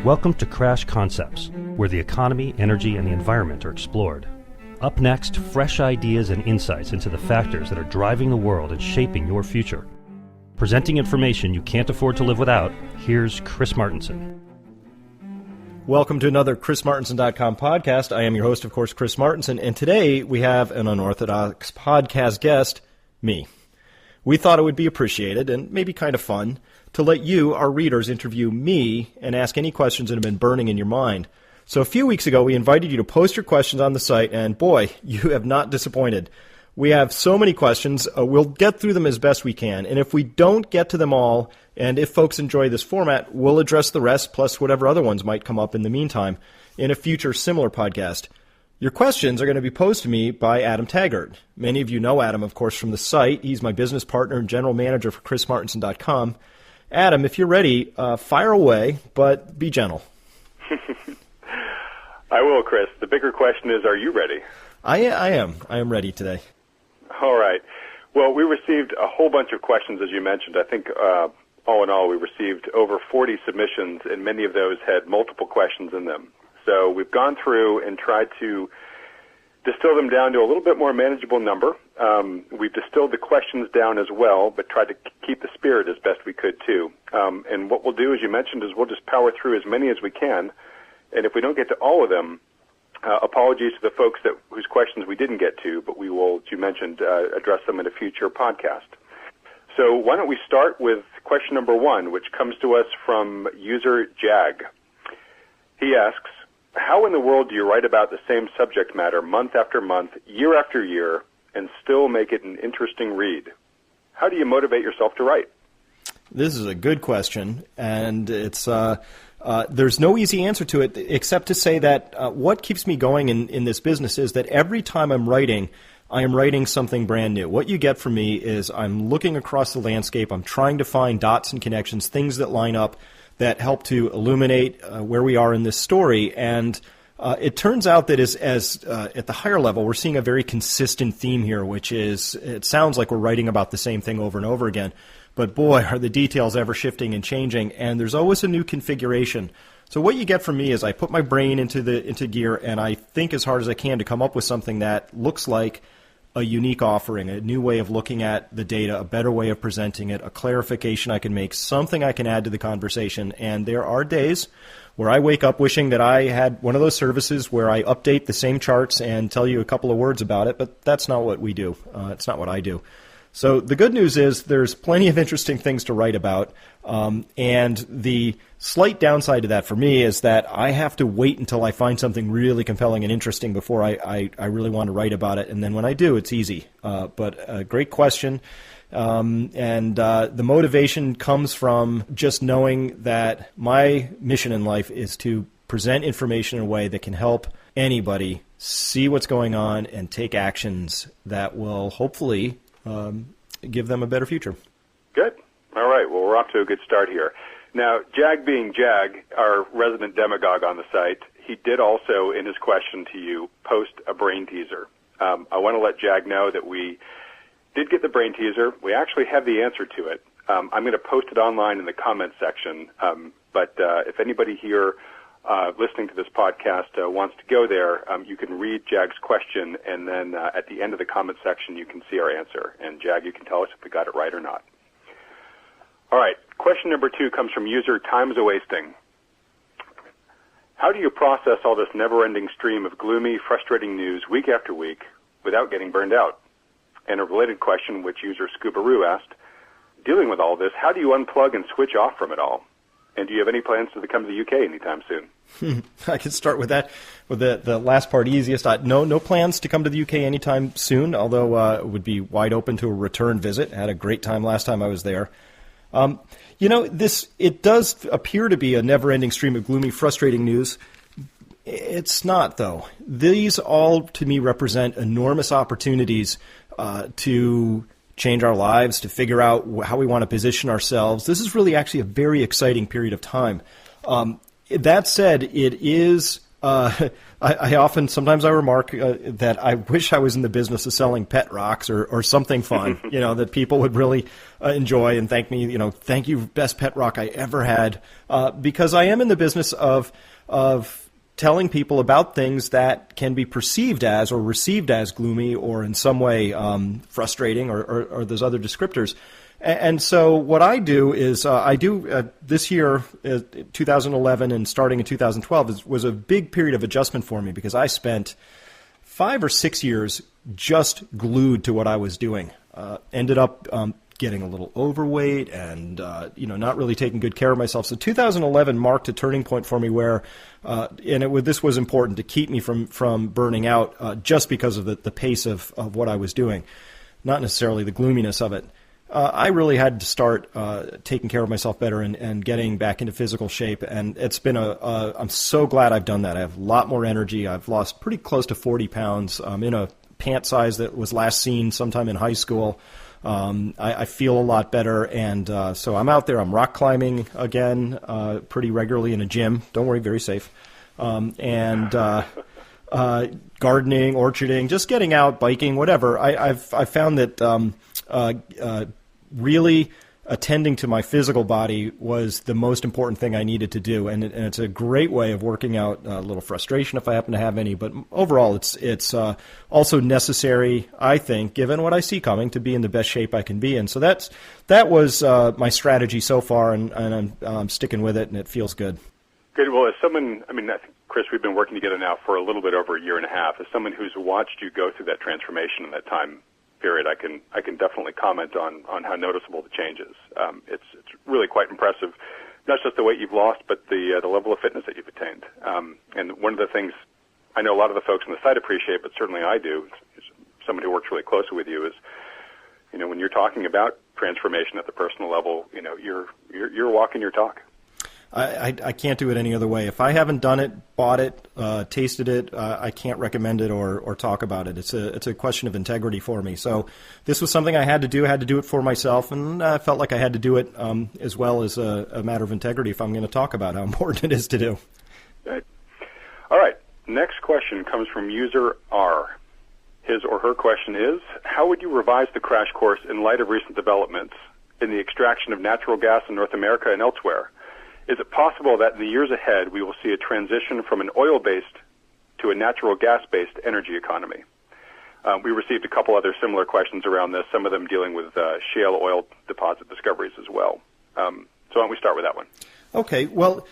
Welcome to Crash Concepts, where the economy, energy, and the environment are explored. Up next, fresh ideas and insights into the factors that are driving the world and shaping your future. Presenting information you can't afford to live without, here's Chris Martenson. Welcome to another ChrisMartenson.com podcast. I am your host, of course, Chris Martenson, and today we have an unorthodox podcast guest, me. We thought it would be appreciated and maybe kind of fun to let you, our readers, interview me and ask any questions that have been burning in your mind. So a few weeks ago, we invited you to post your questions on the site, and boy, you have not disappointed. We have so many questions. We'll get through them as best we can, and if we don't get to them all, and if folks enjoy this format, we'll address the rest, plus whatever other ones might come up in the meantime, in a future similar podcast. Your questions are going to be posed to me by Adam Taggart. Many of you know Adam, of course, from the site. He's my business partner and general manager for ChrisMartenson.com. Adam, if you're ready, fire away, but be gentle. I will, Chris. The bigger question is, are you ready? I am. I am ready today. All right. Well, we received a whole bunch of questions, as you mentioned. I think all in all, we received over 40 submissions, and many of those had multiple questions in them. So we've gone through and tried to distill them down to a little bit more manageable number. We've distilled the questions down as well, but tried to keep the spirit as best we could, too. And what we'll do, as you mentioned, is we'll just power through as many as we can. And if we don't get to all of them, apologies to the folks whose questions we didn't get to, but we will, as you mentioned, address them in a future podcast. So why don't we start with question number 1, which comes to us from user Jag. He asks, how in the world do you write about the same subject matter month after month, year after year, and still make it an interesting read? How do you motivate yourself to write? This is a good question, and it's there's no easy answer to it except to say that what keeps me going in this business is that every time I'm writing, I am writing something brand new. What you get from me is I'm looking across the landscape, I'm trying to find dots and connections, things that line up that help to illuminate where we are in this story. And it turns out that as at the higher level, we're seeing a very consistent theme here, which is it sounds like we're writing about the same thing over and over again. But boy, are the details ever shifting and changing, and there's always a new configuration. So what you get from me is I put my brain into gear, and I think as hard as I can to come up with something that looks like a unique offering, a new way of looking at the data, a better way of presenting it, a clarification I can make, something I can add to the conversation. And there are days where I wake up wishing that I had one of those services where I update the same charts and tell you a couple of words about it, but that's not what we do. It's not what I do. So the good news is there's plenty of interesting things to write about, and the slight downside to that for me is that I have to wait until I find something really compelling and interesting before I really want to write about it, and then when I do, it's easy. But a great question, and the motivation comes from just knowing that my mission in life is to present information in a way that can help anybody see what's going on and take actions that will hopefully give them a better future. Good. All right. Well, we're off to a good start here. Now, Jag being Jag, our resident demagogue on the site, he did also, in his question to you, post a brain teaser. I want to let Jag know that we did get the brain teaser. We actually have the answer to it. I'm going to post it online in the comments section. But if anybody here listening to this podcast wants to go there, you can read Jag's question, and then at the end of the comment section, you can see our answer. And Jag, you can tell us if we got it right or not. All right, question number 2 comes from user Time's a Wasting. How do you process all this never-ending stream of gloomy, frustrating news week after week without getting burned out? And a related question, which user Scoobaroo asked, dealing with all this, how do you unplug and switch off from it all? And do you have any plans to come to the UK anytime soon? I can start with that, with the last part easiest. No plans to come to the UK anytime soon, although it would be wide open to a return visit. I had a great time last time I was there. It does appear to be a never-ending stream of gloomy, frustrating news. It's not, though. These all, to me, represent enormous opportunities to change our lives, to figure out how we want to position ourselves. This is really actually a very exciting period of time. That said, it is Sometimes I remark that I wish I was in the business of selling pet rocks or something fun, that people would really enjoy and thank me, thank you, best pet rock I ever had, because I am in the business of telling people about things that can be perceived as or received as gloomy or in some way frustrating or those other descriptors. And so what I do is this year, 2011 and starting in 2012, was a big period of adjustment for me because I spent 5 or 6 years just glued to what I was doing. Ended up getting a little overweight and not really taking good care of myself. So 2011 marked a turning point for me where, this was important to keep me from burning out just because of the pace of what I was doing, not necessarily the gloominess of it. I really had to start taking care of myself better and getting back into physical shape. And it's been I'm so glad I've done that. I have a lot more energy. I've lost pretty close to 40 pounds. I'm in a pant size that was last seen sometime in high school. I feel a lot better. And so I'm out there. I'm rock climbing again pretty regularly in a gym. Don't worry, very safe. Gardening, orcharding, just getting out, biking, whatever. I've found that really attending to my physical body was the most important thing I needed to do, and it's a great way of working out a little frustration if I happen to have any. But overall, it's also necessary, I think, given what I see coming, to be in the best shape I can be in. So that was my strategy so far, and I'm sticking with it, and it feels good. Good. Well, as someone, I think, Chris, we've been working together now for a little bit over a year and a half. As someone who's watched you go through that transformation in that time period, I can definitely comment on how noticeable the change is. It's really quite impressive, not just the weight you've lost, but the level of fitness that you've attained. And one of the things I know a lot of the folks on the site appreciate, but certainly I do, is somebody who works really closely with you, is when you're talking about transformation at the personal level, you're walking your talk. I can't do it any other way. If I haven't done it, bought it, tasted it, I can't recommend it or talk about it. It's a question of integrity for me. So this was something I had to do. I had to do it for myself, and I felt like I had to do it as well as a matter of integrity if I'm going to talk about how important it is to do. Right. All right. Next question comes from user R. His or her question is, how would you revise the crash course in light of recent developments in the extraction of natural gas in North America and elsewhere? Is it possible that in the years ahead we will see a transition from an oil-based to a natural gas-based energy economy? We received a couple other similar questions around this, some of them dealing with shale oil deposit discoveries as well. So why don't we start with that one? Okay. Well,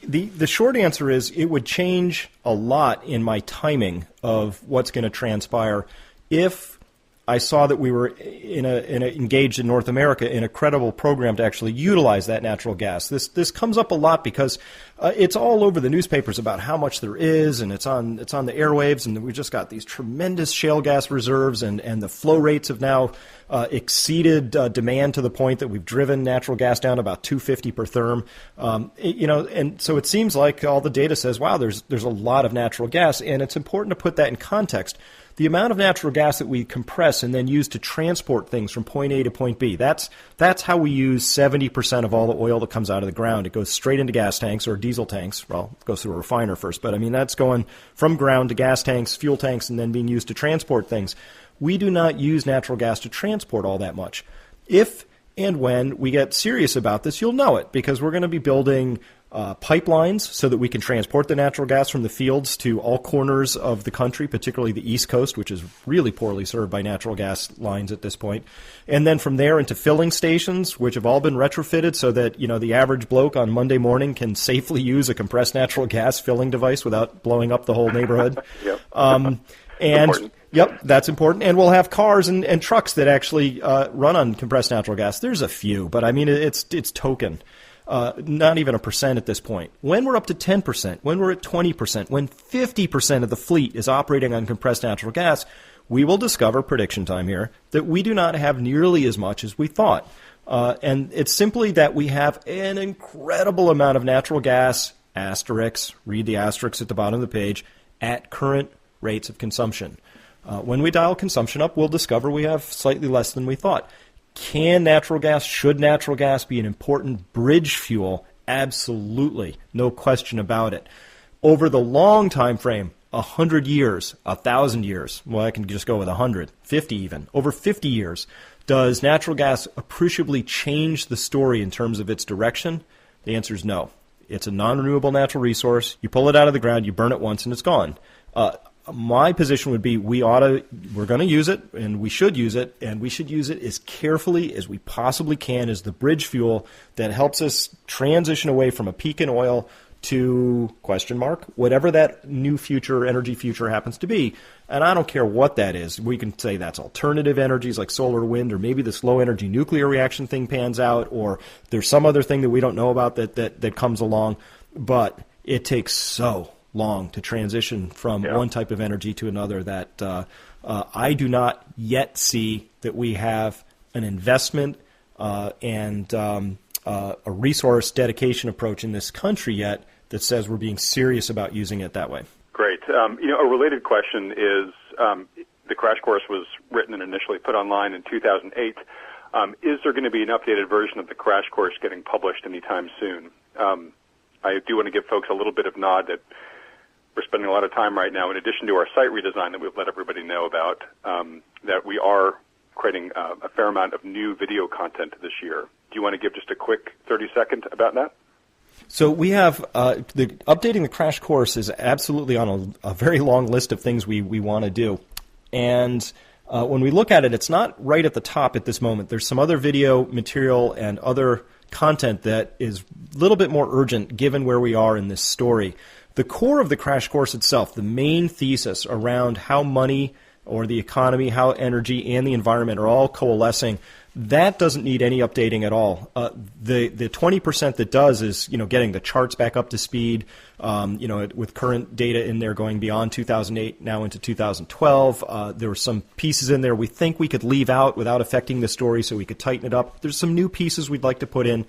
the short answer is it would change a lot in my timing of what's going to transpire if I saw that we were engaged in North America in a credible program to actually utilize that natural gas. This comes up a lot because it's all over the newspapers about how much there is, and it's on the airwaves, and we've just got these tremendous shale gas reserves, and the flow rates have now exceeded demand to the point that we've driven natural gas down about $2.50 per therm. And so it seems like all the data says, wow, there's a lot of natural gas, and it's important to put that in context. The amount of natural gas that we compress and then use to transport things from point A to point B, that's how we use 70% of all the oil that comes out of the ground. It goes straight into gas tanks or diesel tanks. Well, it goes through a refiner first, but that's going from ground to gas tanks, fuel tanks, and then being used to transport things. We do not use natural gas to transport all that much. If and when we get serious about this, you'll know it, because we're going to be building pipelines so that we can transport the natural gas from the fields to all corners of the country, particularly the East Coast, which is really poorly served by natural gas lines at this point. And then from there into filling stations, which have all been retrofitted so that, the average bloke on Monday morning can safely use a compressed natural gas filling device without blowing up the whole neighborhood. Yep. Yep, that's important. And we'll have cars and trucks that actually run on compressed natural gas. There's a few, but it's token. Not even 1% at this point. When we're up to 10%, when we're at 20%, when 50% of the fleet is operating on compressed natural gas, we will discover, prediction time here, that we do not have nearly as much as we thought. And it's simply that we have an incredible amount of natural gas, asterisks, read the asterisks at the bottom of the page, at current rates of consumption. When we dial consumption up, we'll discover we have slightly less than we thought. Should natural gas be an important bridge fuel? Absolutely. No question about it. Over the long time frame, 100 years, 1,000 years, well, I can just go with 100, 50 even, over 50 years, does natural gas appreciably change the story in terms of its direction? The answer is no. It's a non-renewable natural resource. You pull it out of the ground, you burn it once, and it's gone. My position would be we're going to use it, and we should use it, and we should use it as carefully as we possibly can as the bridge fuel that helps us transition away from a peak in oil to whatever that new future, energy future happens to be. And I don't care what that is. We can say that's alternative energies like solar, wind, or maybe this low energy nuclear reaction thing pans out, or there's some other thing that we don't know about that comes along. But it takes so long to transition from one type of energy to another that I do not yet see that we have an investment and a resource dedication approach in this country yet that says we're being serious about using it that way. Great. A related question is the crash course was written and initially put online in 2008. Is there going to be an updated version of the crash course getting published anytime soon? I do want to give folks a little bit of nod that we're spending a lot of time right now, in addition to our site redesign that we've let everybody know about, that we are creating a fair amount of new video content this year. Do you want to give just a quick 30-second about that? So we have updating the crash course is absolutely on a very long list of things we want to do. And when we look at it, it's not right at the top at this moment. There's some other video material and other content that is a little bit more urgent given where we are in this story. The core of the crash course itself, the main thesis around how money or the economy, how energy and the environment are all coalescing, that doesn't need any updating at all. The 20% that does is, getting the charts back up to speed, with current data in there going beyond 2008 now into 2012. There were some pieces in there we think we could leave out without affecting the story so we could tighten it up. There's some new pieces we'd like to put in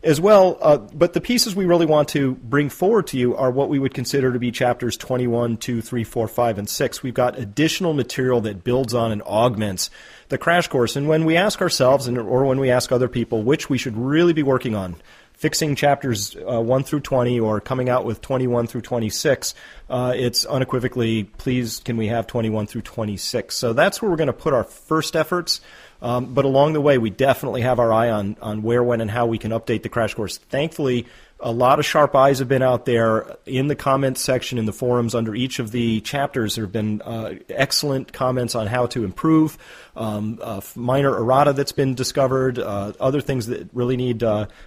as well, but the pieces we really want to bring forward to you are what we would consider to be chapters 21, 2, 3, 4, 5, and 6. We've got additional material that builds on and augments the crash course. And when we ask ourselves or when we ask other people which we should really be working on, fixing chapters 1 through 20 or coming out with 21 through 26, it's unequivocally, please, can we have 21 through 26? So that's where we're going to put our first efforts. But along the way, we definitely have our eye on where, when, and how we can update the crash course. Thankfully, a lot of sharp eyes have been out there in the comments section in the forums under each of the chapters. There have been excellent comments on how to improve, minor errata that's been discovered, other things that really need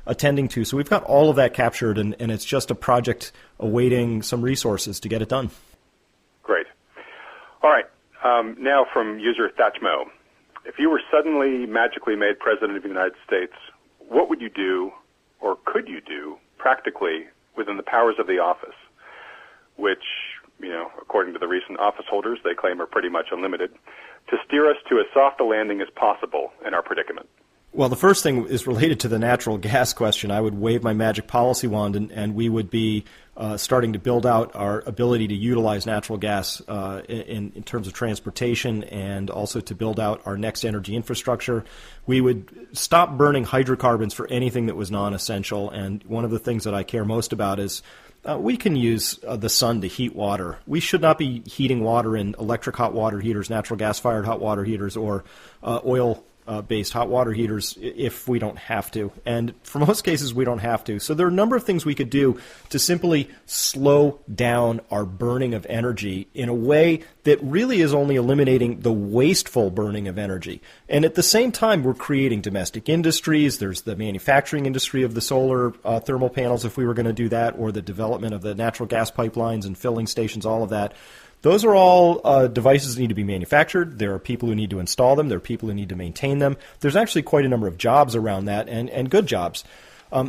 attending to. So we've got all of that captured, and it's just a project awaiting some resources to get it done. Great. All right. Now from user Thatchmo. If you were suddenly magically made President of the United States, what would you do, or could you do, practically within the powers of the office, which, according to the recent office holders, they claim are pretty much unlimited, to steer us to as soft a landing as possible in our predicament? Well, the first thing is related to the natural gas question. I would wave my magic policy wand, and we would be starting to build out our ability to utilize natural gas in terms of transportation and also to build out our next energy infrastructure. We would stop burning hydrocarbons for anything that was non-essential, and one of the things that I care most about is we can use the sun to heat water. We should not be heating water in electric hot water heaters, natural gas-fired hot water heaters, or oil-based hot water heaters if we don't have to. And for most cases, we don't have to. So there are a number of things we could do to simply slow down our burning of energy in a way that really is only eliminating the wasteful burning of energy. And at the same time, we're creating domestic industries. There's the manufacturing industry of the solar thermal panels, if we were going to do that, or the development of the natural gas pipelines and filling stations, all of that. Those are all devices that need to be manufactured. There are people who need to install them. There are people who need to maintain them. There's actually quite a number of jobs around that, and good jobs.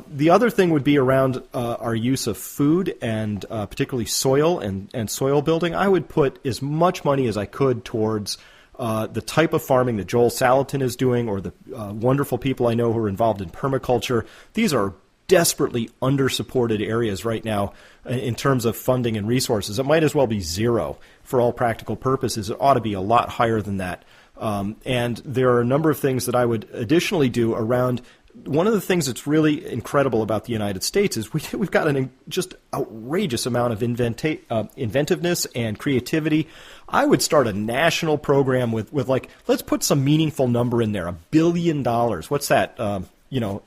The other thing would be around our use of food and particularly soil and soil building. I would put as much money as I could towards the type of farming that Joel Salatin is doing, or the wonderful people I know who are involved in permaculture. These are desperately under-supported areas right now in terms of funding and resources. It might as well be zero for all practical purposes. It ought to be a lot higher than that. And there are a number of things that I would additionally do around one of the things that's really incredible about the United States is we've got an just outrageous amount of inventiveness and creativity. I would start a national program with like, let's put some meaningful number in there, $1 billion. What's that?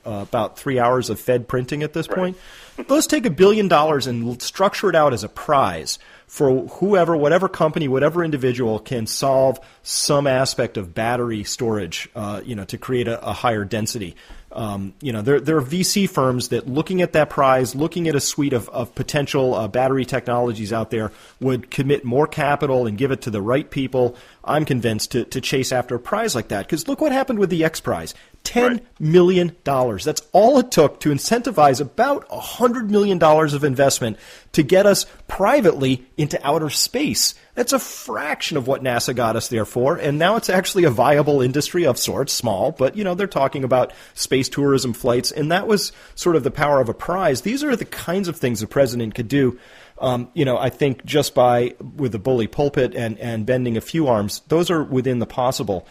About 3 hours of Fed printing at this point. Let's take $1 billion and structure it out as a prize for whoever, whatever company, whatever individual can solve some aspect of battery storage, to create a higher density. There are VC firms that, looking at that prize, looking at a suite of potential battery technologies out there, would commit more capital and give it to the right people, I'm convinced, to chase after a prize like that. Because look what happened with the X Prize. $10 million. That's all it took to incentivize about $100 million of investment to get us privately into outer space. That's a fraction of what NASA got us there for, and now it's actually a viable industry of sorts, small, but, they're talking about space tourism flights, and that was sort of the power of a prize. These are the kinds of things the president could do, I think just with the bully pulpit and bending a few arms, those are within the possible.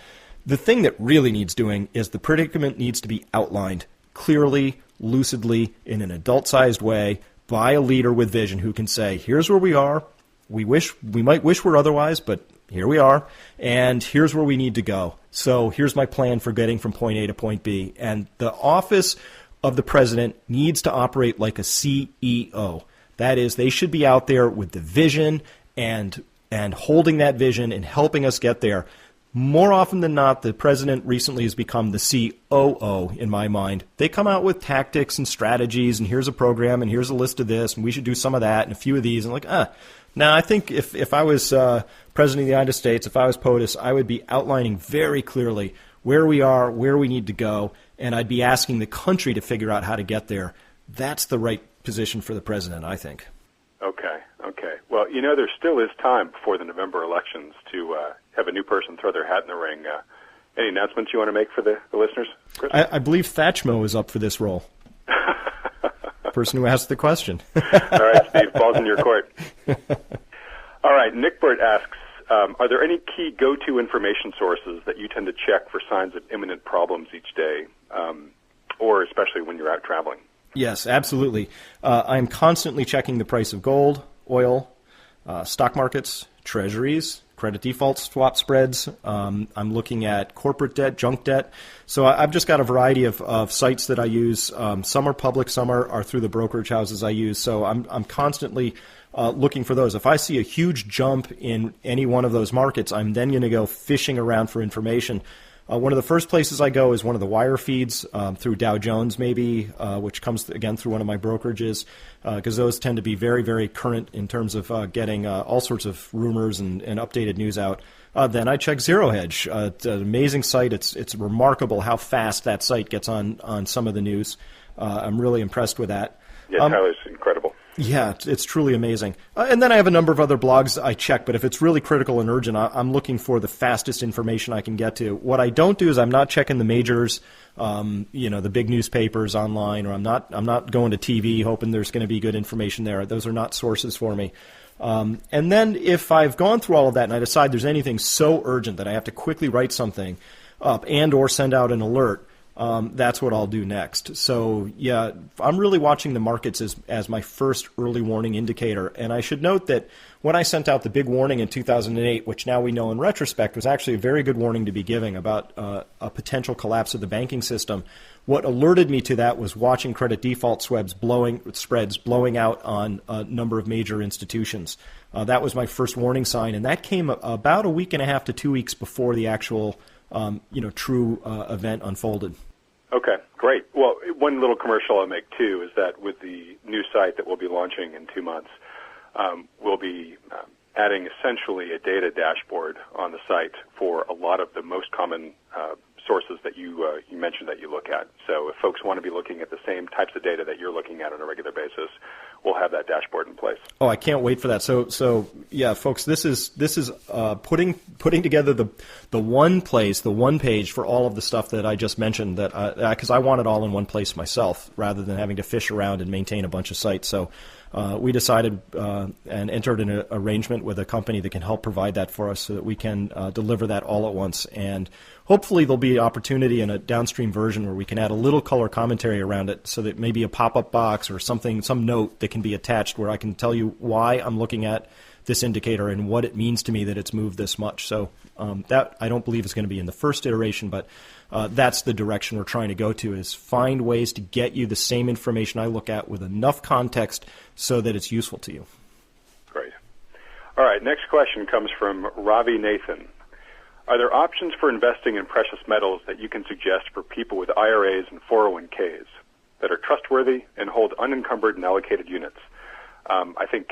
The thing that really needs doing is the predicament needs to be outlined clearly, lucidly, in an adult-sized way by a leader with vision who can say, here's where we are. We might wish we're otherwise, but here we are, and here's where we need to go. So here's my plan for getting from point A to point B. And the office of the president needs to operate like a CEO. That is, they should be out there with the vision and holding that vision and helping us get there. More often than not, the president recently has become the COO in my mind. They come out with tactics and strategies, and here's a program, and here's a list of this, and we should do some of that, and a few of these. And Now, I think if I was president of the United States, if I was POTUS, I would be outlining very clearly where we are, where we need to go, and I'd be asking the country to figure out how to get there. That's the right position for the president, I think. Okay. Well, there still is time before the November elections to have a new person throw their hat in the ring. Any announcements you want to make for the listeners, Chris? I believe Thatchmo is up for this role. Person who asked the question. All right, Steve, ball's in your court. All right, Nick Burt asks, are there any key go-to information sources that you tend to check for signs of imminent problems each day, or especially when you're out traveling? Yes, absolutely. I'm constantly checking the price of gold, oil, stock markets, treasuries, credit default swap spreads. I'm looking at corporate debt, junk debt. So I've just got a variety of sites that I use. Some are public, some are through the brokerage houses I use. So I'm constantly looking for those. If I see a huge jump in any one of those markets, I'm then going to go fishing around for information. One of the first places I go is one of the wire feeds through Dow Jones, maybe, which comes, again, through one of my brokerages, because those tend to be very, very current in terms of getting all sorts of rumors and updated news out. Then I check Zero Hedge. It's an amazing site. It's remarkable how fast that site gets on some of the news. I'm really impressed with that. Yeah, Tyler's incredible. Yeah, it's truly amazing. And then I have a number of other blogs I check, but if it's really critical and urgent, I'm looking for the fastest information I can get to. What I don't do is I'm not checking the majors, the big newspapers online, or I'm not going to TV hoping there's going to be good information there. Those are not sources for me. And then if I've gone through all of that and I decide there's anything so urgent that I have to quickly write something up and or send out an alert, that's what I'll do next. So, yeah, I'm really watching the markets as my first early warning indicator. And I should note that when I sent out the big warning in 2008, which now we know in retrospect was actually a very good warning to be giving about a potential collapse of the banking system, what alerted me to that was watching credit default spreads blowing out on a number of major institutions. That was my first warning sign, and that came about a week and a half to 2 weeks before the actual true event unfolded. Okay, great. Well, one little commercial I'll make, too, is that with the new site that we'll be launching in 2 months, we'll be adding essentially a data dashboard on the site for a lot of the most common sources that you mentioned that you look at. So if folks want to be looking at the same types of data that you're looking at on a regular basis, we'll have that dashboard in place. Oh, I can't wait for that. So yeah, folks, this is putting together the one place, the one page for all of the stuff that I just mentioned. That because I want it all in one place myself, rather than having to fish around and maintain a bunch of sites. So we decided and entered an arrangement with a company that can help provide that for us, so that we can deliver that all at once. And hopefully there'll be opportunity in a downstream version where we can add a little color commentary around it, so that maybe a pop-up box or something, some note that can be attached where I can tell you why I'm looking at this indicator and what it means to me that it's moved this much. So that I don't believe is going to be in the first iteration, but that's the direction we're trying to go to, is find ways to get you the same information I look at with enough context so that it's useful to you. Great. All right, next question comes from Ravi Nathan. Are there options for investing in precious metals that you can suggest for people with IRAs and 401ks that are trustworthy and hold unencumbered and allocated units? I think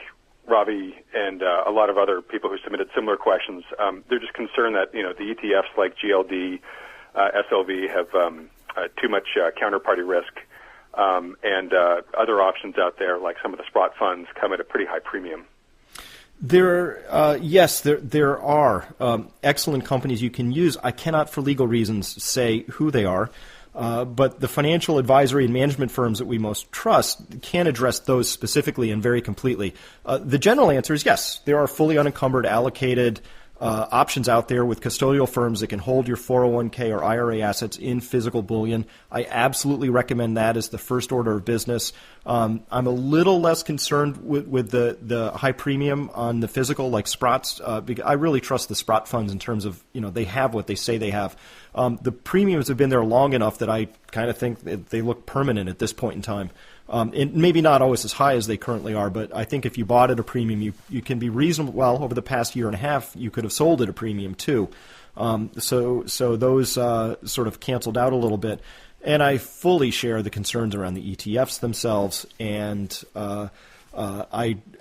Ravi and a lot of other people who submitted similar questions, they're just concerned that the ETFs like GLD, SLV have too much counterparty risk, and other options out there like some of the Sprott funds come at a pretty high premium. There are excellent companies you can use. I cannot, for legal reasons, say who they are, but the financial advisory and management firms that we most trust can address those specifically and very completely. The general answer is yes. There are fully unencumbered, allocated options out there with custodial firms that can hold your 401k or IRA assets in physical bullion. I absolutely recommend that as the first order of business. I'm a little less concerned with the high premium on the physical, like Sprott's. Because I really trust the Sprott funds in terms of, they have what they say they have. The premiums have been there long enough that I kind of think that they look permanent at this point in time. And maybe not always as high as they currently are, but I think if you bought at a premium, you can be reasonable. Well, over the past year and a half, you could have sold at a premium too. So those sort of canceled out a little bit. And I fully share the concerns around the ETFs themselves. And I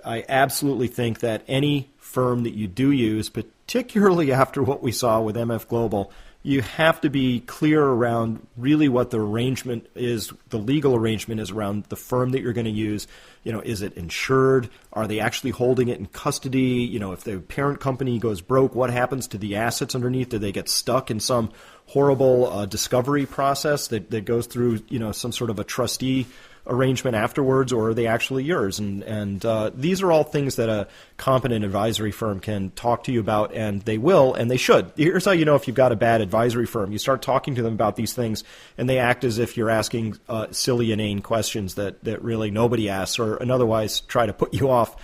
absolutely think that any firm that you do use, particularly after what we saw with MF Global, you have to be clear around really what the arrangement is, the legal arrangement is around the firm that you're going to use. Is it insured? Are they actually holding it in custody? If the parent company goes broke, what happens to the assets underneath? Do they get stuck in some horrible discovery process that goes through, some sort of a trustee arrangement afterwards, or are they actually yours? And these are all things that a competent advisory firm can talk to you about, and they will, and they should. Here's how you know if you've got a bad advisory firm. You start talking to them about these things, and they act as if you're asking silly, inane questions that really nobody asks, or otherwise try to put you off.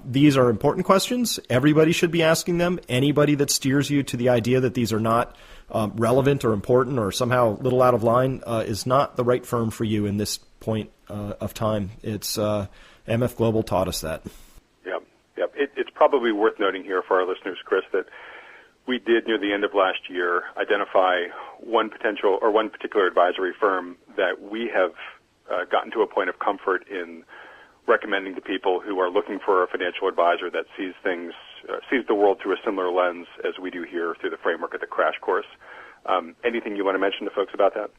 These are important questions. Everybody should be asking them. Anybody that steers you to the idea that these are not relevant or important or somehow a little out of line is not the right firm for you in this point of time. It's MF Global taught us that. Yep. It's probably worth noting here for our listeners, Chris, that we did near the end of last year identify one particular advisory firm that we have gotten to a point of comfort in recommending to people who are looking for a financial advisor that sees the world through a similar lens as we do here through the framework of the Crash Course. Anything you want to mention to folks about that?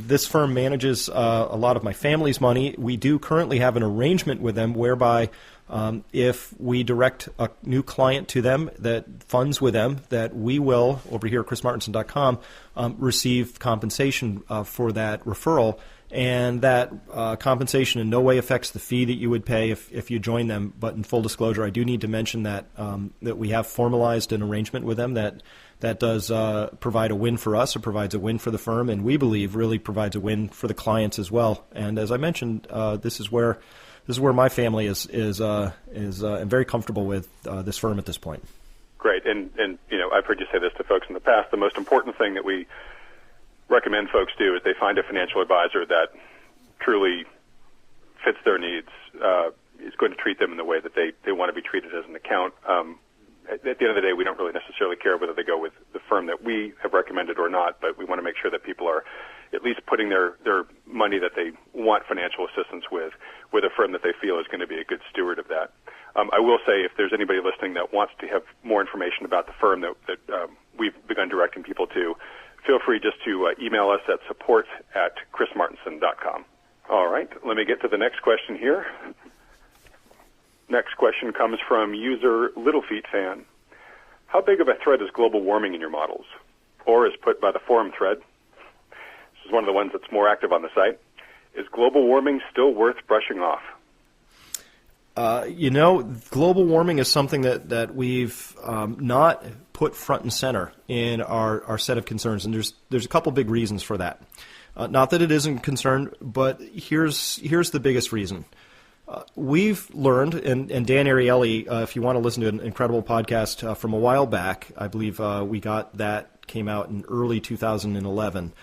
This firm manages a lot of my family's money. We do currently have an arrangement with them whereby if we direct a new client to them that funds with them, that we will, over here at chrismartinson.com, receive compensation for that referral. And that compensation in no way affects the fee that you would pay if you join them. But in full disclosure, I do need to mention that we have formalized an arrangement with them that does provide a win for us, or provides a win for the firm, and we believe really provides a win for the clients as well. And as I mentioned, this is where my family is very comfortable with this firm at this point. Great, and I've heard you say this to folks in the past. The most important thing that we recommend folks do is they find a financial advisor that truly fits their needs, is going to treat them in the way that they want to be treated as an account. At the end of the day, we don't really necessarily care whether they go with the firm that we have recommended or not, but we want to make sure that people are at least putting their money that they want financial assistance with a firm that they feel is going to be a good steward of that. I will say, if there's anybody listening that wants to have more information about the firm that we've begun directing people to, feel free just to email us at support@chrismartinson.com. All right, let let me get to the next question here. Next question comes from user Little Feet Fan. How big of a threat is global warming in your models? Or, as put by the forum thread, this is one of the ones that's more active on the site, is global warming still worth brushing off? Global warming is something that we've not put front and center in our set of concerns, and there's a couple big reasons for that. Not that it isn't a concern, but here's the biggest reason. We've learned, and Dan Ariely, if you want to listen to an incredible podcast from a while back, I believe came out in early 2011,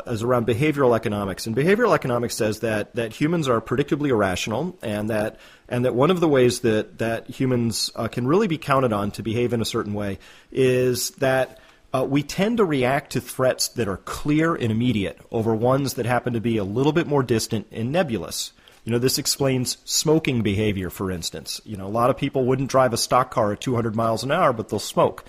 is around behavioral economics. And behavioral economics says that humans are predictably irrational, and that one of the ways that humans can really be counted on to behave in a certain way is that we tend to react to threats that are clear and immediate over ones that happen to be a little bit more distant and nebulous. This explains smoking behavior, for instance. A lot of people wouldn't drive a stock car at 200 miles an hour, but they'll smoke.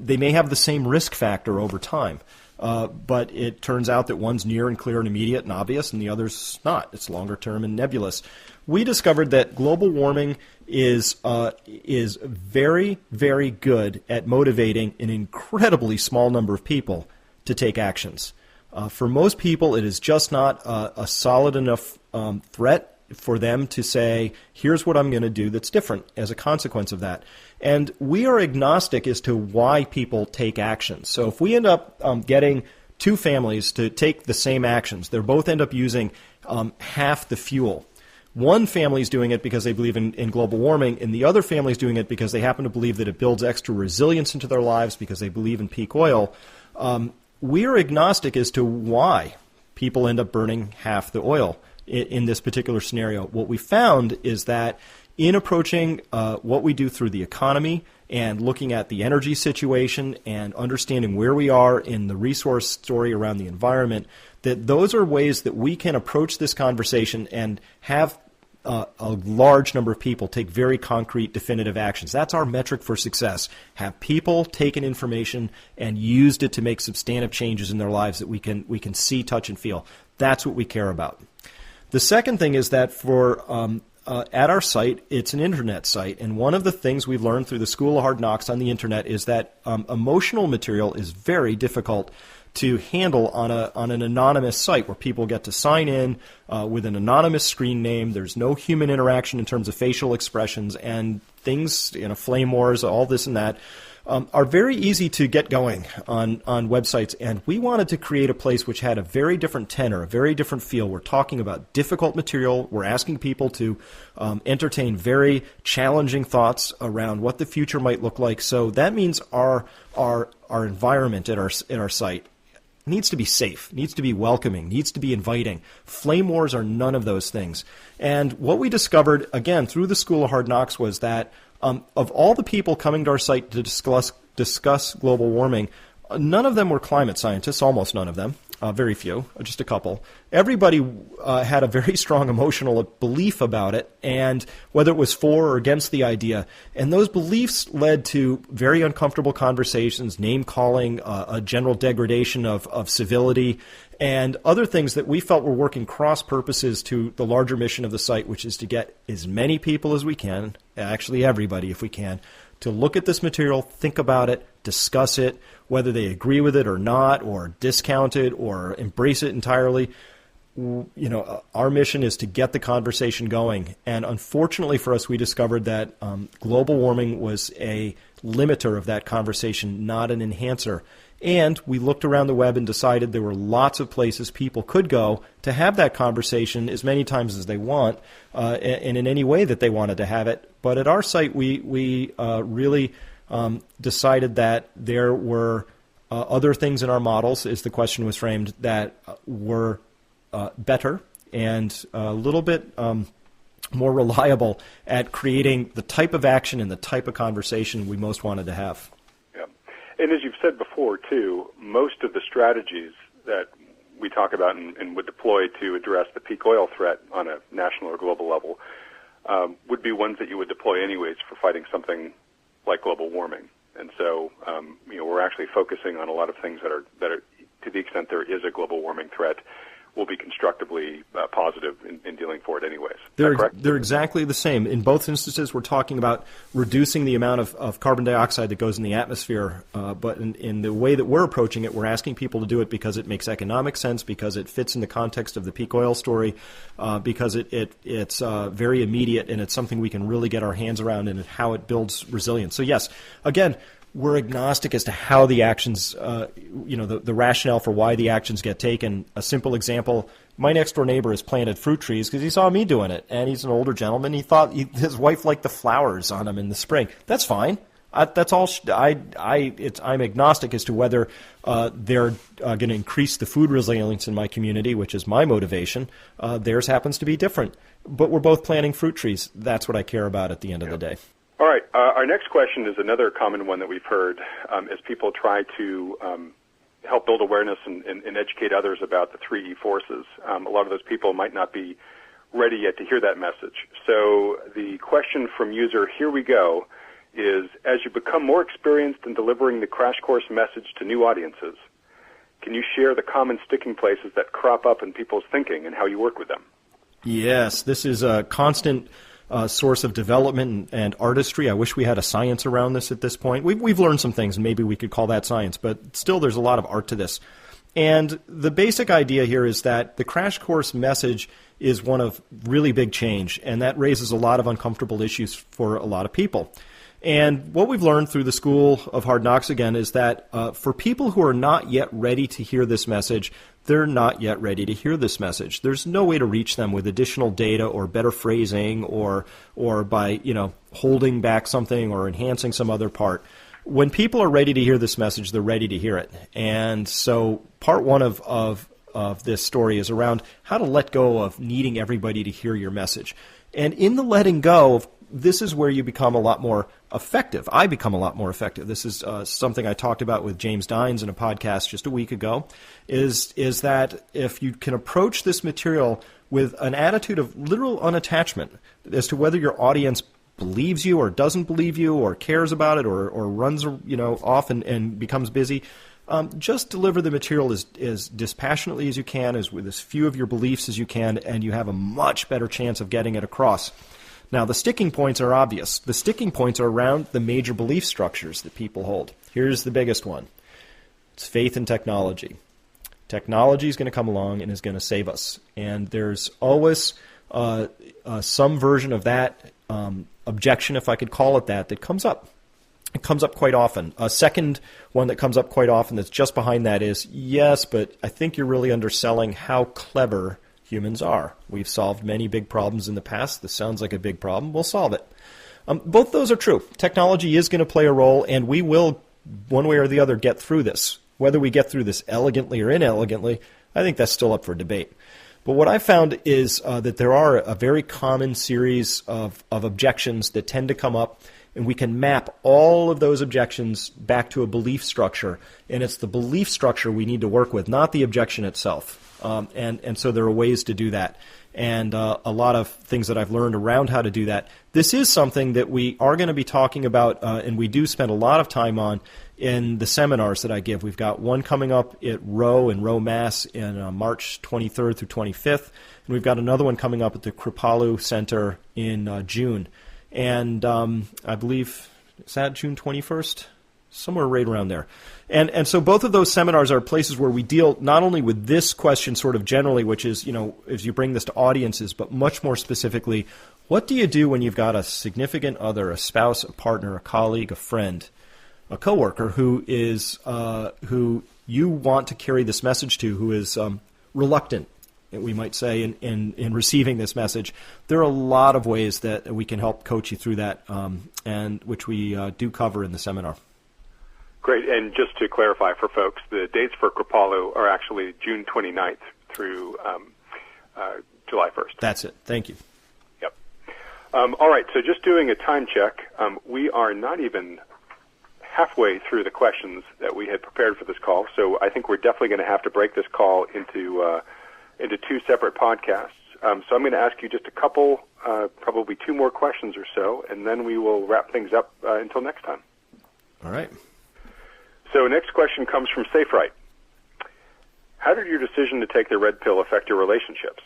They may have the same risk factor over time, but it turns out that one's near and clear and immediate and obvious, and the other's not. It's longer term and nebulous. We discovered that global warming is very, very good at motivating an incredibly small number of people to take actions. For most people, it is just not a solid enough threat for them to say, here's what I'm going to do that's different as a consequence of that. And we are agnostic as to why people take actions. So if we end up getting two families to take the same actions, they both end up using half the fuel. One family is doing it because they believe in global warming, and the other family is doing it because they happen to believe that it builds extra resilience into their lives because they believe in peak oil. We are agnostic as to why people end up burning half the oil in this particular scenario. What we found is that in approaching what we do through the economy and looking at the energy situation and understanding where we are in the resource story around the environment, that those are ways that we can approach this conversation and have a large number of people take very concrete, definitive actions. That's our metric for success. Have people taken information and used it to make substantive changes in their lives that we can see, touch, and feel. That's what we care about. The second thing is that for at our site, it's an internet site, and one of the things we've learned through the School of Hard Knocks on the internet is that emotional material is very difficult to handle on an anonymous site where people get to sign in with an anonymous screen name. There's no human interaction in terms of facial expressions, and things, flame wars, all this and that, are very easy to get going on websites. And we wanted to create a place which had a very different tenor, a very different feel. We're talking about difficult material. We're asking people to entertain very challenging thoughts around what the future might look like. So that means our environment at our site needs to be safe, needs to be welcoming, needs to be inviting. Flame wars are none of those things. And what we discovered, again, through the School of Hard Knocks was that of all the people coming to our site to discuss global warming, none of them were climate scientists, almost none of them, very few, just a couple. Everybody had a very strong emotional belief about it, and whether it was for or against the idea. And those beliefs led to very uncomfortable conversations, name-calling, a general degradation of civility, and other things that we felt were working cross-purposes to the larger mission of the site, which is to get as many people as we can, actually everybody if we can, to look at this material, think about it, discuss it, whether they agree with it or not, or discount it, or embrace it entirely. Our mission is to get the conversation going. And unfortunately for us, we discovered that global warming was a limiter of that conversation, not an enhancer. And we looked around the web and decided there were lots of places people could go to have that conversation as many times as they want and in any way that they wanted to have it. But at our site, we really decided that there were other things in our models, as the question was framed, that were better and a little bit more reliable at creating the type of action and the type of conversation we most wanted to have. And as you've said before, too, most of the strategies that we talk about and would deploy to address the peak oil threat on a national or global level would be ones that you would deploy anyways for fighting something like global warming. And so, we're actually focusing on a lot of things that are, to the extent there is a global warming threat, will be constructively positive in dealing for it anyways. They're exactly the same. In both instances, we're talking about reducing the amount of carbon dioxide that goes in the atmosphere. But in the way that we're approaching it, we're asking people to do it because it makes economic sense, because it fits in the context of the peak oil story, because it's very immediate, and it's something we can really get our hands around and how it builds resilience. So yes, again, we're agnostic as to how the actions, the rationale for why the actions get taken. A simple example, my next-door neighbor has planted fruit trees because he saw me doing it, and he's an older gentleman. He thought his wife liked the flowers on them in the spring. That's fine. That's all. I'm agnostic as to whether they're going to increase the food resilience in my community, which is my motivation. Theirs happens to be different. But we're both planting fruit trees. That's what I care about at the end of the day. All right. Our next question is another common one that we've heard as people try to help build awareness and educate others about the 3E forces. A lot of those people might not be ready yet to hear that message. So the question from user Here We Go is, as you become more experienced in delivering the crash course message to new audiences, can you share the common sticking places that crop up in people's thinking and how you work with them? Yes, this is a constant source of development and artistry. I wish we had a science around this at this point. We've learned some things, and maybe we could call that science, but still there's a lot of art to this. And the basic idea here is that the crash course message is one of really big change, and that raises a lot of uncomfortable issues for a lot of people. And what we've learned through the School of Hard Knocks, again, is that for people who are not yet ready to hear this message, they're not yet ready to hear this message. There's no way to reach them with additional data or better phrasing or by, holding back something or enhancing some other part. When people are ready to hear this message, they're ready to hear it. And so part one of this story is around how to let go of needing everybody to hear your message. And in the letting go, this is where you become a lot more effective. I become a lot more effective. This is something I talked about with James Dines in a podcast just a week ago, is that if you can approach this material with an attitude of literal unattachment as to whether your audience believes you or doesn't believe you or cares about it or runs off and becomes busy, just deliver the material as dispassionately as you can, with as few of your beliefs as you can, and you have a much better chance of getting it across. Now, the sticking points are obvious. The sticking points are around the major belief structures that people hold. Here's the biggest one. It's faith in technology. Technology is going to come along and is going to save us. And there's always some version of that objection, if I could call it that comes up. It comes up quite often. A second one that comes up quite often that's just behind that is, yes, but I think you're really underselling how clever humans are. We've solved many big problems in the past. This sounds like a big problem. We'll solve it. Both those are true. Technology is going to play a role, and we will, one way or the other, get through this. Whether we get through this elegantly or inelegantly, I think that's still up for debate. But what I found is that there are a very common series of objections that tend to come up, and we can map all of those objections back to a belief structure. And it's the belief structure we need to work with, not the objection itself. And so there are ways to do that. And a lot of things that I've learned around how to do that. This is something that we are going to be talking about, and we do spend a lot of time on in the seminars that I give. We've got one coming up at Roe in Roe, Mass. in March 23rd through 25th. And we've got another one coming up at the Kripalu Center in June. And I believe, is that June 21st? Somewhere right around there. And so both of those seminars are places where we deal not only with this question sort of generally, which is, as you bring this to audiences, but much more specifically, what do you do when you've got a significant other, a spouse, a partner, a colleague, a friend, a coworker who you want to carry this message to, who is reluctant, we might say, in receiving this message? There are a lot of ways that we can help coach you through that, and which we do cover in the seminar. Great. And just to clarify for folks, the dates for Kripalu are actually June 29th through July 1st. That's it. Thank you. Yep. All right. So just doing a time check, we are not even halfway through the questions that we had prepared for this call. So I think we're definitely going to have to break this call into two separate podcasts. So I'm going to ask you just a couple, probably two more questions or so, and then we will wrap things up until next time. All right. So next question comes from SafeRight. How did your decision to take the red pill affect your relationships?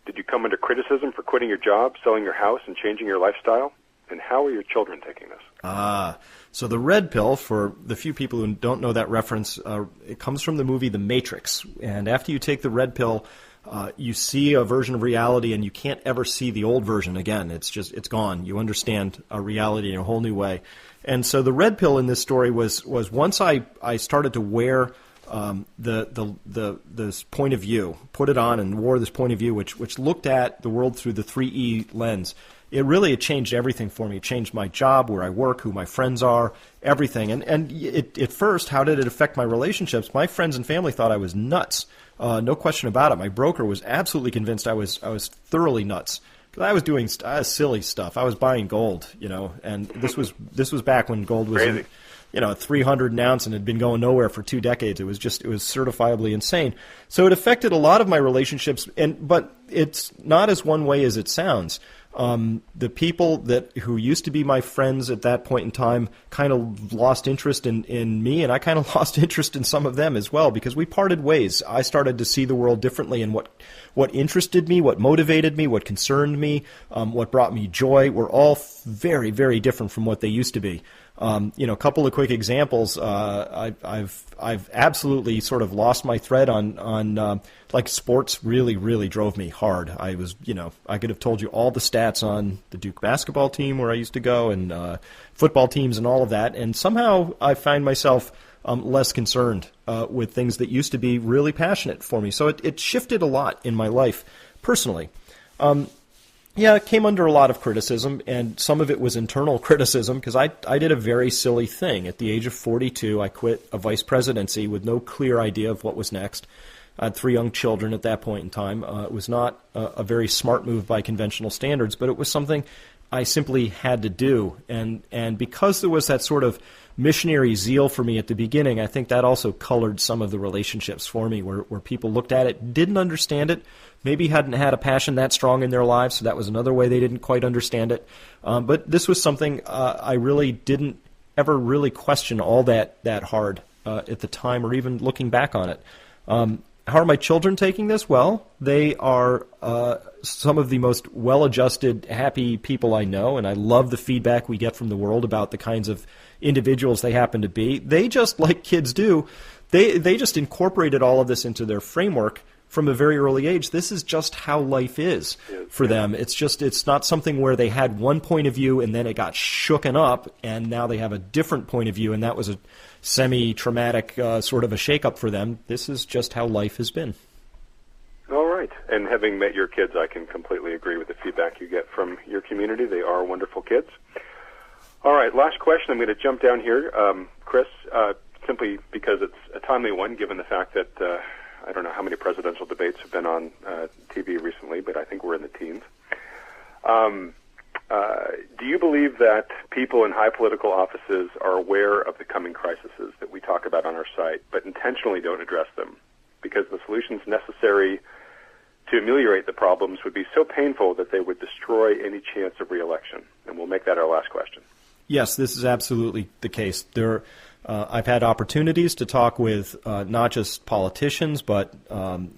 Did you come under criticism for quitting your job, selling your house, and changing your lifestyle? And how are your children taking this? So the red pill, for the few people who don't know that reference, it comes from the movie The Matrix. And after you take the red pill, you see a version of reality, and you can't ever see the old version again. It's gone. You understand a reality in a whole new way. And so the red pill in this story was once I started to wear this point of view, put it on and wore this point of view, which looked at the world through the 3E lens. It changed everything for me. It changed my job, where I work, who my friends are, everything. And at first, how did it affect my relationships? My friends and family thought I was nuts. No question about it. My broker was absolutely convinced I was thoroughly nuts. Because I was doing silly stuff. I was buying gold, and this was back when gold was crazy. 300 an ounce and had been going nowhere for 2 decades. It was certifiably insane. So it affected a lot of my relationships, but it's not as one way as it sounds. The people who used to be my friends at that point in time kind of lost interest in me, and I kind of lost interest in some of them as well, because we parted ways. I started to see the world differently, and what interested me, what motivated me, what concerned me, what brought me joy were all very, very different from what they used to be. A couple of quick examples. I've absolutely sort of lost my thread on like sports. Really, really drove me hard. I could have told you all the stats on the Duke basketball team where I used to go, and football teams and all of that. And somehow I find myself less concerned with things that used to be really passionate for me. So it shifted a lot in my life personally. Yeah, it came under a lot of criticism, and some of it was internal criticism, because I did a very silly thing. At the age of 42, I quit a vice presidency with no clear idea of what was next. I had 3 young children at that point in time. It was not a very smart move by conventional standards, but it was something I simply had to do. And because there was that sort of missionary zeal for me at the beginning, I think that also colored some of the relationships for me, where people looked at it, didn't understand it, maybe hadn't had a passion that strong in their lives, so that was another way they didn't quite understand it. But this was something I really didn't ever really question all that hard at the time, or even looking back on it. How are my children taking this? Well, they are some of the most well-adjusted, happy people I know, and I love the feedback we get from the world about the kinds of individuals they happen to be. They just, like kids do, they just incorporated all of this into their framework from a very early age. This is just how life is for them. It's not something where they had one point of view and then it got shooken up and now they have a different point of view, and that was a semi-traumatic sort of a shakeup for them. This is just how life has been. All right. And having met your kids, I can completely agree with the feedback you get from your community. They are wonderful kids. All right, last question. I'm going to jump down here, Chris, simply because it's a timely one, given the fact that I don't know how many presidential debates have been on TV recently, but I think we're in the teens. Do you believe that people in high political offices are aware of the coming crises that we talk about on our site, but intentionally don't address them because the solutions necessary to ameliorate the problems would be so painful that they would destroy any chance of re-election? And we'll make that our last question. Yes, this is absolutely the case. I've had opportunities to talk with not just politicians, but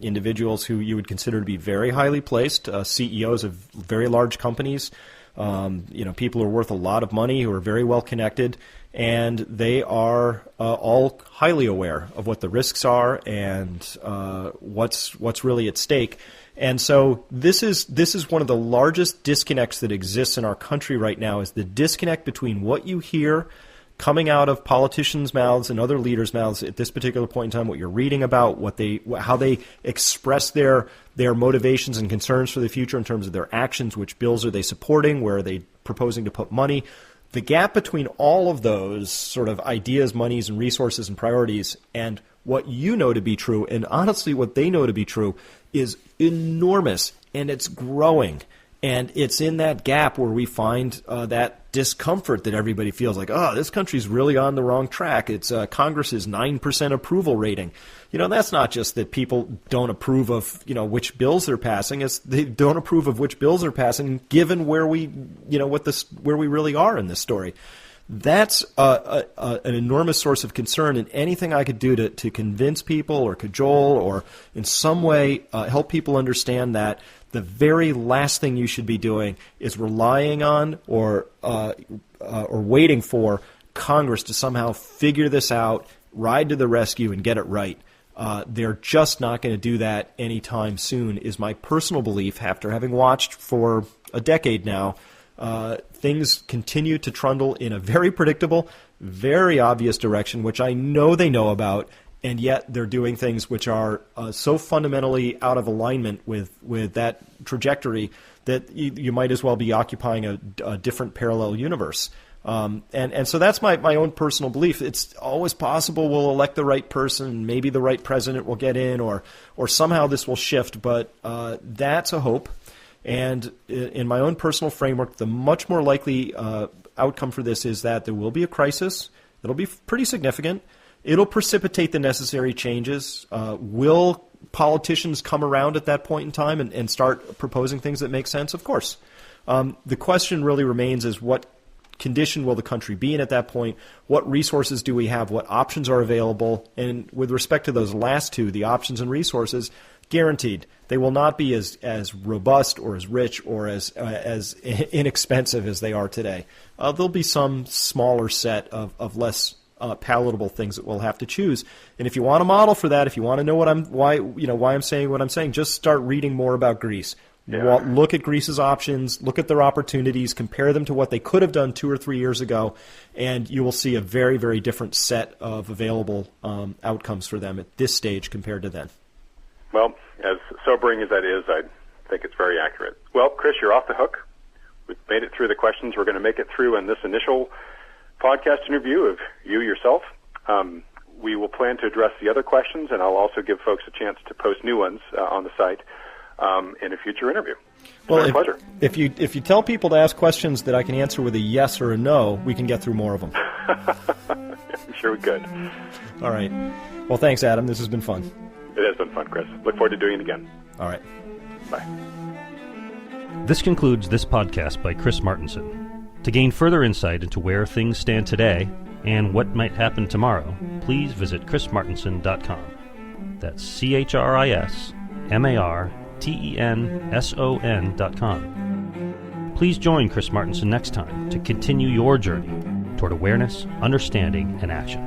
individuals who you would consider to be very highly placed, CEOs of very large companies, people who are worth a lot of money, who are very well connected, and they are all highly aware of what the risks are and what's really at stake. And so this is one of the largest disconnects that exists in our country right now, is the disconnect between what you hear coming out of politicians' mouths and other leaders' mouths at this particular point in time, what you're reading about, how they express their motivations and concerns for the future in terms of their actions, which bills are they supporting, where are they proposing to put money. The gap between all of those sort of ideas, monies, and resources and priorities and what you know to be true, and honestly what they know to be true, is enormous, and it's growing. And it's in that gap where we find that discomfort that everybody feels like, this country's really on the wrong track. It's Congress's 9% approval rating. That's not just that people don't approve of, which bills they're passing. It's they don't approve of which bills they're passing, given where we really are in this story. That's an enormous source of concern, and anything I could do to convince people or cajole or in some way help people understand that the very last thing you should be doing is relying on or waiting for Congress to somehow figure this out, ride to the rescue, and get it right. They're just not going to do that anytime soon, is my personal belief after having watched for a decade now. Things continue to trundle in a very predictable, very obvious direction, which I know they know about, and yet they're doing things which are so fundamentally out of alignment with that trajectory that you might as well be occupying a different parallel universe. And so that's my own personal belief. It's always possible we'll elect the right person, maybe the right president will get in, or somehow this will shift, but that's a hope. And in my own personal framework, the much more likely outcome for this is that there will be a crisis. It'll be pretty significant. It'll precipitate the necessary changes. Will politicians come around at that point in time and start proposing things that make sense? Of course. The question really remains is what condition will the country be in at that point? What resources do we have? What options are available? And with respect to those last two, the options and resources, guaranteed they will not be as robust or as rich or as inexpensive as they are today. There'll be some smaller set of less palatable things that we'll have to choose. And if you want a model for that, if you want to know why I'm saying what I'm saying, just start reading more about Greece. Yeah. Look at Greece's options, look at their opportunities, compare them to what they could have done 2 or 3 years ago, and you will see a very, very different set of available outcomes for them at this stage compared to then. Well, as sobering as that is, I think it's very accurate. Well, Chris, you're off the hook. We've made it through the questions we're going to make it through in this initial podcast interview of you yourself. We will plan to address the other questions, and I'll also give folks a chance to post new ones on the site in a future interview. Well, a pleasure. If you tell people to ask questions that I can answer with a yes or a no, we can get through more of them. I'm sure we could. All right. Well, thanks, Adam. This has been fun. It has been fun, Chris. Look forward to doing it again. All right. Bye. This concludes this podcast by Chris Martenson. To gain further insight into where things stand today and what might happen tomorrow, please visit chrismartenson.com. That's ChrisMartenson.com. Please join Chris Martenson next time to continue your journey toward awareness, understanding, and action.